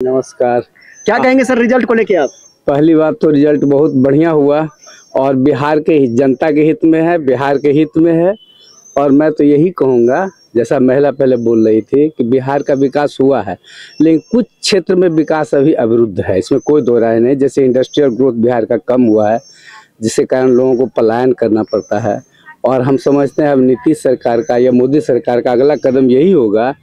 नमस्कार। क्या कहेंगे सर रिजल्ट को लेके आप? पहली बात तो रिजल्ट बहुत बढ़िया हुआ और बिहार के जनता के हित में है, बिहार के हित में है। और मैं तो यही कहूँगा, जैसा महिला पहले बोल रही थी कि बिहार का विकास हुआ है, लेकिन कुछ क्षेत्र में विकास अभी अवरुद्ध है, इसमें कोई दो राय नहीं। जैसे इंडस्ट्रियल ग्रोथ बिहार का कम हुआ है, जिसके कारण लोगों को पलायन करना पड़ता है। और हम समझते हैं अब नीतीश सरकार का या मोदी सरकार का अगला कदम यही होगा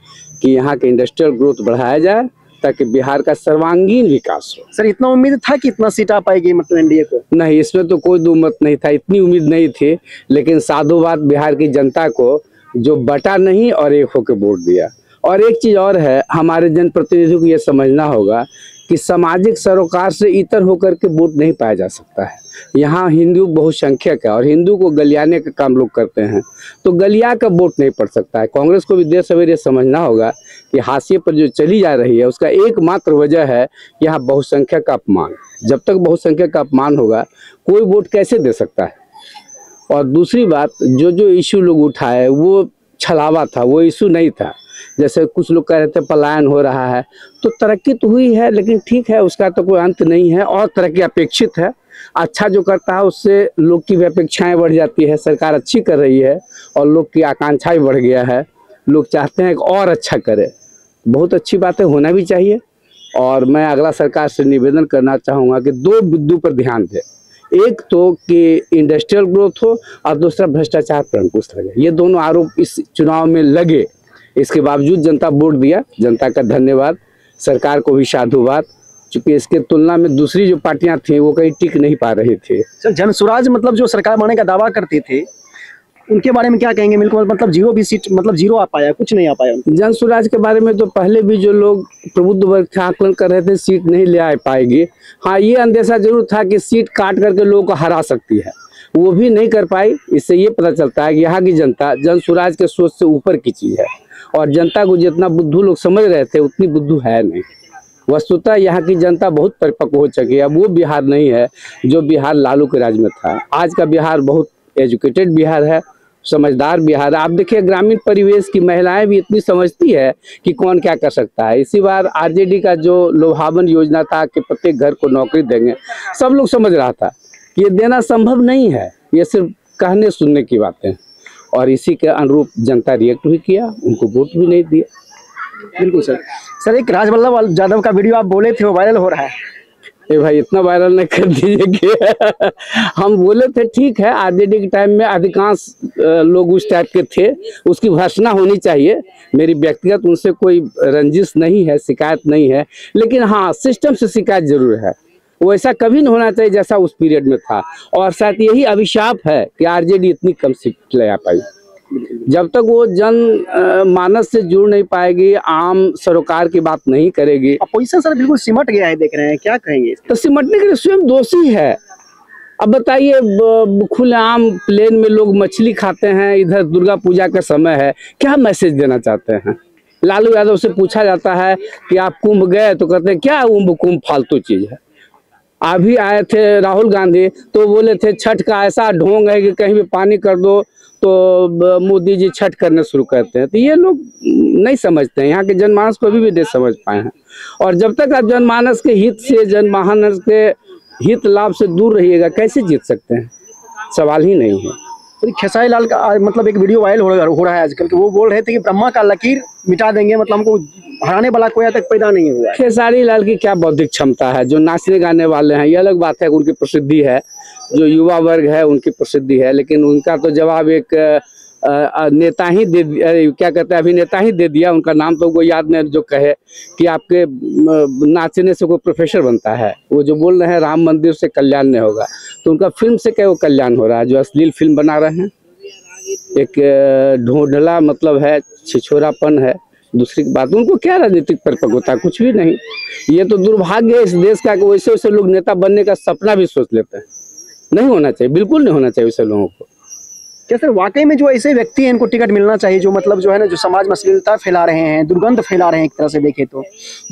कि यहाँ के इंडस्ट्रियल ग्रोथ बढ़ाया जाए ताकि बिहार का सर्वांगीण विकास हो। सर इतना उम्मीद था कि इतना सीट आ पाएगी मतलब एनडीए को? नहीं, इसमें तो कोई दुमत नहीं था, इतनी उम्मीद नहीं थी। लेकिन साधुवाद बिहार की जनता को जो बटा नहीं और एक होकर वोट दिया। और एक चीज़ और है, हमारे जनप्रतिनिधियों को ये समझना होगा कि सामाजिक सरोकार से इतर होकर के वोट नहीं पाया जा सकता है। यहाँ हिंदू बहुसंख्यक है और हिंदू को गलियाने का काम लोग करते हैं, तो गलिया का वोट नहीं पड़ सकता है। कांग्रेस को भी देर सवेरे समझना होगा कि हाशिए पर जो चली जा रही है उसका एकमात्र वजह है यहाँ बहुसंख्यक का अपमान। जब तक बहुसंख्यक का अपमान होगा कोई वोट कैसे दे सकता है। और दूसरी बात, जो इशू लोग उठाए वो छलावा था, वो इशू नहीं था। जैसे कुछ लोग कह रहे थे पलायन हो रहा है, तो तरक्की तो हुई है, लेकिन ठीक है, उसका तो कोई अंत नहीं है और तरक्की अपेक्षित है। अच्छा जो करता है उससे लोग की भी अपेक्षाएं बढ़ जाती है। सरकार अच्छी कर रही है और लोग की आकांक्षा भी बढ़ गया है, लोग चाहते हैं कि और अच्छा करे। बहुत अच्छी बातें होना भी चाहिए। और मैं अगला सरकार से निवेदन करना चाहूँगा कि दो बिंदु पर ध्यान दें। एक तो कि इंडस्ट्रियल ग्रोथ हो और दूसरा भ्रष्टाचार पर अंकुश लगे। ये दोनों आरोप इस चुनाव में लगे, इसके बावजूद जनता वोट दिया। जनता का धन्यवाद, सरकार को भी साधुवाद, क्योंकि इसके तुलना में दूसरी जो पार्टियां थी वो कहीं टिक नहीं पा रही थी। सर जनसुराज मतलब जो सरकार बनाने का दावा करती थी, उनके बारे में क्या कहेंगे? बिल्कुल मतलब जीरो भी सीट, मतलब जीरो आ पाया, कुछ नहीं आ पाया। जनसुराज के बारे में तो पहले भी जो लोग प्रबुद्ध वर्ग का आकलन कर रहे थे सीट नहीं ले आ पाएगी। हाँ, ये अंदेशा जरूर था कि सीट काट करके लोगों को हरा सकती है, वो भी नहीं कर पाई। इससे ये पता चलता है कि यहाँ की जनता जनसुराज के सोच से ऊपर की चीज़ है और जनता को जितना बुद्धू लोग समझ रहे थे उतनी बुद्धू है नहीं। वस्तुतः यहाँ की जनता बहुत परिपक्व हो चुकी है। अब वो बिहार नहीं है जो बिहार लालू के राज में था। आज का बिहार बहुत एजुकेटेड बिहार है, समझदार बिहार है। आप देखिए ग्रामीण परिवेश की महिलाएं भी इतनी समझती है कि कौन क्या कर सकता है। इसी बार आरजेडी का जो लोभावन योजना था कि प्रत्येक घर को नौकरी देंगे, सब लोग समझ रहा था कि ये देना संभव नहीं है, ये सिर्फ कहने सुनने की बातें। और इसी के अनुरूप जनता रिएक्ट भी किया, उनको वोट भी नहीं दिया। बिल्कुल सर। सर एक राजवल्लभ यादव का वीडियो आप बोले थे वो वायरल हो रहा है। ए भाई, इतना वायरल नहीं कर दीजिए कि हम बोले थे, ठीक है, आरजेडी के टाइम में अधिकांश लोग उस टाइप के थे, उसकी भर्त्सना होनी चाहिए। मेरी व्यक्तिगत उनसे कोई रंजिश नहीं है, शिकायत नहीं है, लेकिन हाँ सिस्टम से शिकायत जरूर है। वो ऐसा कभी नहीं होना चाहिए जैसा उस पीरियड में था। और शायद यही अभिशाप है कि आरजेडी इतनी कम सीट ले आ पाई। जब तक वो जन मानस से जुड़ नहीं पाएगी, आम सरोकार की बात नहीं करेगी। अपोजिशन सर बिल्कुल सिमट गया है, देख रहे हैं, क्या कहेंगे? तो सिमटने के लिए स्वयं दोषी है। अब बताइए, खुलेआम प्लेन में लोग मछली खाते हैं, इधर दुर्गा पूजा का समय है, क्या मैसेज देना चाहते हैं? लालू यादव से पूछा जाता है कि आप कुंभ गए, तो कहते हैं क्या कुंभ फालतू चीज है। अभी आए थे राहुल गांधी तो बोले थे छठ का ऐसा ढोंग है कि कहीं भी पानी कर दो तो मोदी जी छठ करने शुरू करते हैं। तो ये लोग नहीं समझते हैं, यहाँ के जनमानस को अभी भी नहीं समझ पाए हैं। और जब तक आप जनमानस के हित से, जनमानस के हित लाभ से दूर रहिएगा, कैसे जीत सकते हैं? सवाल ही नहीं है। तो खेसारी लाल का मतलब एक वीडियो वायरल हो रहा है आजकल कि वो बोल रहे थे कि ब्रह्मा का लकीर मिटा देंगे, मतलब हमको हराने वाला कोई आज तक पैदा नहीं हुआ है। खेसारी लाल की क्या बौद्धिक क्षमता है? जो नाचने गाने वाले हैं ये अलग बात है, उनकी प्रसिद्धि है, जो युवा वर्ग है उनकी प्रसिद्धि है, लेकिन उनका तो जवाब एक नेता ही दे, क्या कहते हैं, अभिनेता ही दे दिया। उनका नाम तो कोई याद नहीं जो कहे कि आपके नाचने से कोई प्रोफेसर बनता है। वो जो बोल रहे हैं राम मंदिर से कल्याण नहीं होगा, तो उनका फिल्म से क्या वो कल्याण हो रहा है? जो अश्लील फिल्म बना रहे हैं, एक ढोंढला मतलब है, छिछोरापन है। दूसरी बात, उनको क्या राजनीतिक परिपक्वता? कुछ भी नहीं। ये तो दुर्भाग्य है इस देश का कि वैसे वैसे लोग नेता बनने का सपना भी सोच लेते हैं। नहीं होना चाहिए, बिल्कुल नहीं होना चाहिए वैसे लोगों को। क्या सर वाकई में जो ऐसे व्यक्ति हैं इनको टिकट मिलना चाहिए जो मतलब जो है ना, जो समाज में अश्लीलता फैला रहे हैं, दुर्गंध फैला रहे हैं, एक तरह से देखें तो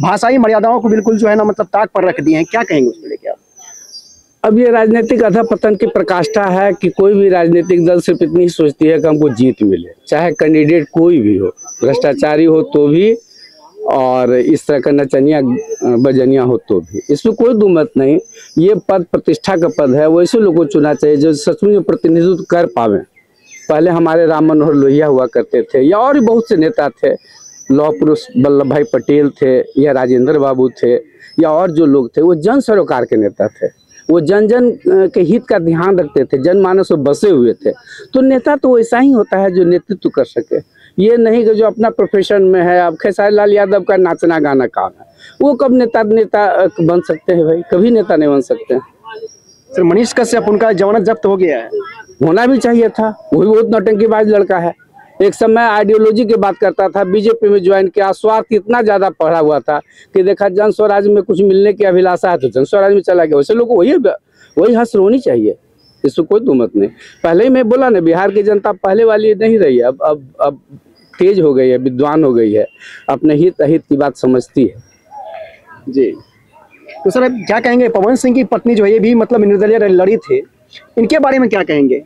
भाषाई मर्यादाओं को बिल्कुल जो है ना मतलब ताक पर रख दिए हैं, क्या कहेंगे उसको लेके आप? अब ये राजनीतिक अधःपतन की प्रकाष्ठा है कि कोई भी राजनीतिक दल सिर्फ इतनी ही सोचती है कि हमको जीत मिले, चाहे कैंडिडेट कोई भी हो, भ्रष्टाचारी हो तो भी और इस तरह का नचनिया बजनिया हो तो भी, इसमें कोई दुमत नहीं। ये पद प्रतिष्ठा का पद है, वैसे लोगों को चुना चाहिए जो सचमुच में प्रतिनिधित्व कर पावे। पहले हमारे राम मनोहर लोहिया हुआ करते थे, या और भी बहुत से नेता थे, लौह पुरुष वल्लभ भाई पटेल थे, या राजेंद्र बाबू थे, या और जो लोग थे, वो जन सरोकार के नेता थे। वो जन जन के हित का ध्यान रखते थे, जनमानस में बसे हुए थे। तो नेता तो वैसा ही होता है जो नेतृत्व कर सके, ये नहीं कि जो अपना प्रोफेशन में है। अब खेसारी लाल यादव का नाचना गाना काम है, वो कब नेता बन सकते हैं भाई? कभी नेता नहीं बन सकते हैं। सर मनीष कश्यप, उनका जमानत जब्त हो गया है। होना भी चाहिए था, वो भी बहुत नौटंकीबाज लड़का है। एक समय आइडियोलॉजी की बात करता था, बीजेपी में ज्वाइन किया, स्वार्थ इतना ज्यादा पढ़ा हुआ था कि देखा जन स्वराज में कुछ मिलने की अभिलाषा है तो जन स्वराज में चला गया। वैसे लोग को वही हंस होनी चाहिए, इसमें कोई दुमत नहीं। पहले ही मैं बोला ना, बिहार की जनता पहले वाली नहीं रही है, अब तेज हो गई है, विद्वान हो गई है, अपने हित अहित की बात समझती है जी। तो सर अब क्या कहेंगे, पवन सिंह की पत्नी जो है ये भी मतलब निर्दलीय लड़ी थे, इनके बारे में क्या कहेंगे?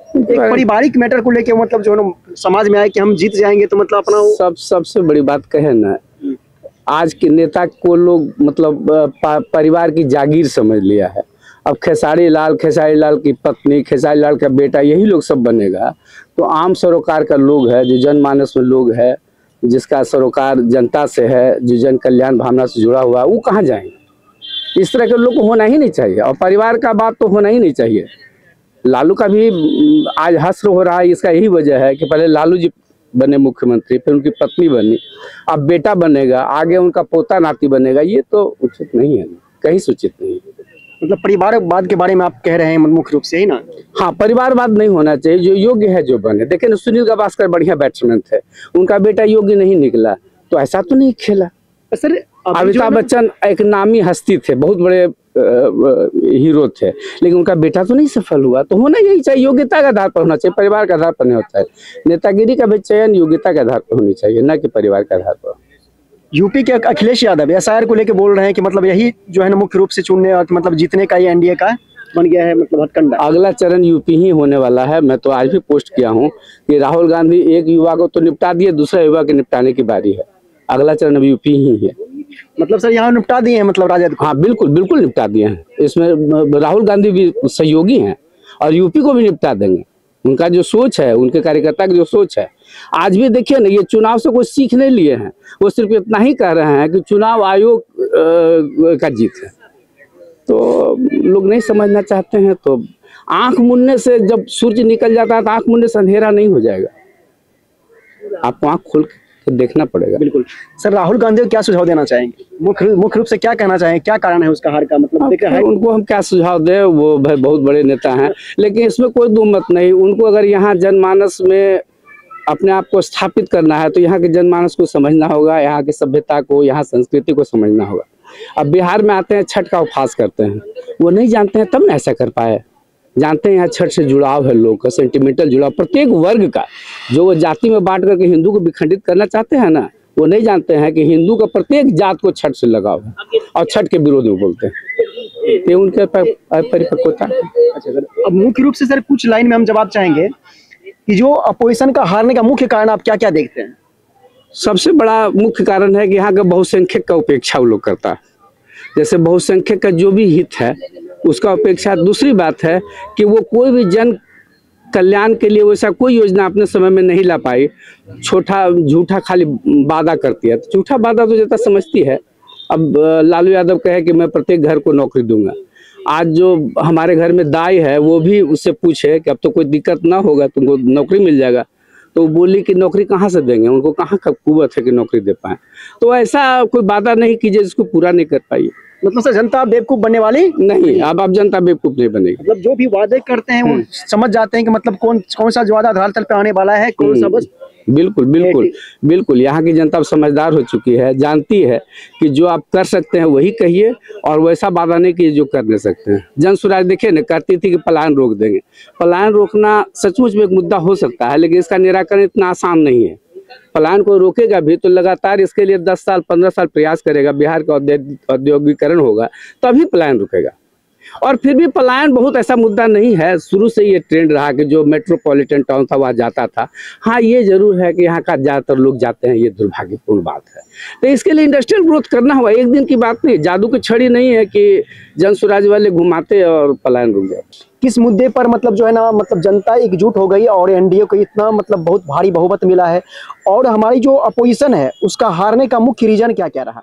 एक पारिवारिक मैटर को लेके मतलब जो है ना समाज में आए कि हम जीत जाएंगे तो मतलब अपना सबसे बड़ी बात कहे ना, आज के नेता को लोग मतलब परिवार की जागीर समझ लिया है। अब खेसारी लाल की पत्नी, खेसारी लाल का बेटा, यही लोग सब बनेगा तो आम सरोकार का लोग है, जो जनमानस में लोग है, जिसका सरोकार जनता से है, जो जन कल्याण भावना से जुड़ा हुआ, वो कहाँ जाएंगे? इस तरह के लोग को होना ही नहीं चाहिए, और परिवार का बात तो होना ही नहीं चाहिए। लालू का भी आज हश्र हो रहा है, इसका यही वजह है कि पहले लालू जी बने मुख्यमंत्री, फिर उनकी पत्नी बनी, अब बेटा बनेगा, आगे उनका पोता नाती बनेगा। ये तो उचित नहीं है, कहीं सूचित नहीं है। मतलब परिवारवाद के बारे में आप कह रहे हैं मुख्य रूप से, ही ना? हाँ, परिवारवाद नहीं होना चाहिए, जो योग्य है जो बने। देखिए ना, सुनील गावस्कर बढ़िया बैट्समैन थे, उनका बेटा योग्य नहीं निकला, तो ऐसा तो नहीं खेला। सर अमिताभ बच्चन एक नामी हस्ती थे, बहुत बड़े हीरो थे, लेकिन उनका बेटा तो नहीं सफल हुआ। तो होना यही चाहिए, योग्यता के आधार पर होना चाहिए, परिवार के आधार पर नहीं होता है। नेतागिरी का भी चयन योग्यता के आधार पर होनी चाहिए, न कि परिवार के आधार पर। यूपी के अखिलेश यादव एसआईआर को लेकर बोल रहे हैं कि मतलब यही जो है ना मुख्य रूप से चुनने और मतलब जीतने का ये एनडीए का बन गया है, मतलब हथकंडा। अगला चरण यूपी ही होने वाला है। मैं तो आज भी पोस्ट किया हूँ कि राहुल गांधी एक युवा को तो निपटा दिए, दूसरा युवा के निपटाने की बारी है। अगला चरण अब यूपी ही है। मतलब सर यहाँ निपटा दिए हैं मतलब राजद को? हाँ बिल्कुल बिल्कुल निपटा दिए हैं। इसमें राहुल गांधी भी सहयोगी हैं और यूपी को भी निपटा देंगे। उनका जो सोच है, उनके कार्यकर्ता की जो सोच है, आज भी देखिए ना, ये चुनाव से कोई सीख नहीं लिए हैं। वो सिर्फ इतना ही कह रहे हैं कि चुनाव आयोग का जीत है, तो लोग नहीं समझना चाहते हैं। तो आंख मुनने से जब सूर्य निकल जाता है तो आंख मुनने से अंधेरा नहीं हो जाएगा, आपको आंख खोल के देखना पड़ेगा। बिल्कुल। सर राहुल गांधी को क्या सुझाव देना चाहेंगे, मुख्य रूप से क्या कहना चाहेंगे, क्या कारण है उसका हार का? मतलब उनको हम क्या सुझाव दें, वो भाई बहुत बड़े नेता हैं, लेकिन इसमें कोई दुमत नहीं। उनको अगर यहाँ जनमानस में अपने आप को स्थापित करना है तो यहाँ के जनमानस को समझना होगा, यहाँ की सभ्यता को, यहाँ संस्कृति को समझना होगा। अब बिहार में आते हैं, छठ का उपवास करते हैं, वो नहीं जानते हैं तब ना ऐसा कर पाए। जानते हैं यहाँ छठ से जुड़ाव है, लोग का सेंटिमेंटल जुड़ाव, प्रत्येक वर्ग का। जो वो जाति में बांट करके हिंदू को विखंडित करना चाहते हैं ना, वो नहीं जानते हैं कि हिंदू का प्रत्येक जात को छठ से लगाव है और छठ के विरोध में बोलते हैं। ये उनके परिपक्वता। अच्छा सर, अब मुख्य रूप से सर कुछ लाइन में हम जवाब चाहेंगे कि जो अपोजिशन का हारने का मुख्य कारण आप क्या क्या देखते हैं? सबसे बड़ा मुख्य कारण है कि यहाँ का बहुसंख्यक का उपेक्षा वो लोग करता है। जैसे बहुसंख्यक का जो भी हित है उसका उपेक्षा। दूसरी बात है कि वो कोई भी जन कल्याण के लिए वैसा कोई योजना अपने समय में नहीं ला पाई, छोटा झूठा खाली वादा करती है। तो झूठा वादा तो जनता समझती है। अब लालू यादव कहे कि मैं प्रत्येक घर को नौकरी दूंगा, आज जो हमारे घर में दाई है वो भी उससे पूछे कि अब तो कोई दिक्कत ना होगा, तुमको नौकरी मिल जाएगा, तो बोली कि नौकरी कहाँ से देंगे, उनको कहाँ का कुवत है कि नौकरी दे पाए। तो ऐसा कोई वादा नहीं कीजिए जिसको पूरा नहीं कर पाई। मतलब सर जनता बेवकूफ बनने वाली नहीं, अब जनता बेवकूफ नहीं बनेगी। मतलब जो भी वादे करते हैं वो समझ जाते हैं कि मतलब कौन सा जो वादा धरातल पे आने वाला है, कौन सा बस। बिल्कुल बिल्कुल बिल्कुल, यहाँ की जनता समझदार हो चुकी है, जानती है कि जो आप कर सकते हैं वही कहिए और वैसा वादा नहीं कीजिए जो कर नहीं सकते हैं। जन स्वराज देखिए ना, कहती थी कि पलायन रोक देंगे। पलायन रोकना सचमुच में एक मुद्दा हो सकता है, लेकिन इसका निराकरण इतना आसान नहीं है। पलायन को रोकेगा भी तो लगातार इसके लिए 10 साल 15 साल प्रयास करेगा, बिहार का औद्योगिकरण होगा तभी पलायन रुकेगा। और फिर भी पलायन बहुत ऐसा मुद्दा नहीं है, शुरू से ये ट्रेंड रहा कि जो मेट्रोपॉलिटन टाउन था वहाँ जाता था। हाँ, ये जरूर है कि यहाँ का ज़्यादातर लोग जाते हैं, ये दुर्भाग्यपूर्ण बात है। तो इसके लिए इंडस्ट्रियल ग्रोथ करना होगा, एक दिन की बात नहीं, जादू की छड़ी नहीं है कि जन स्वराज वाले घुमाते और पलायन रुक जाए। किस मुद्दे पर मतलब जो है ना, मतलब जनता एकजुट हो गई और एनडीए को इतना मतलब बहुत भारी बहुमत मिला है, और हमारी जो अपोजिशन है उसका हारने का मुख्य रीजन क्या क्या रहा?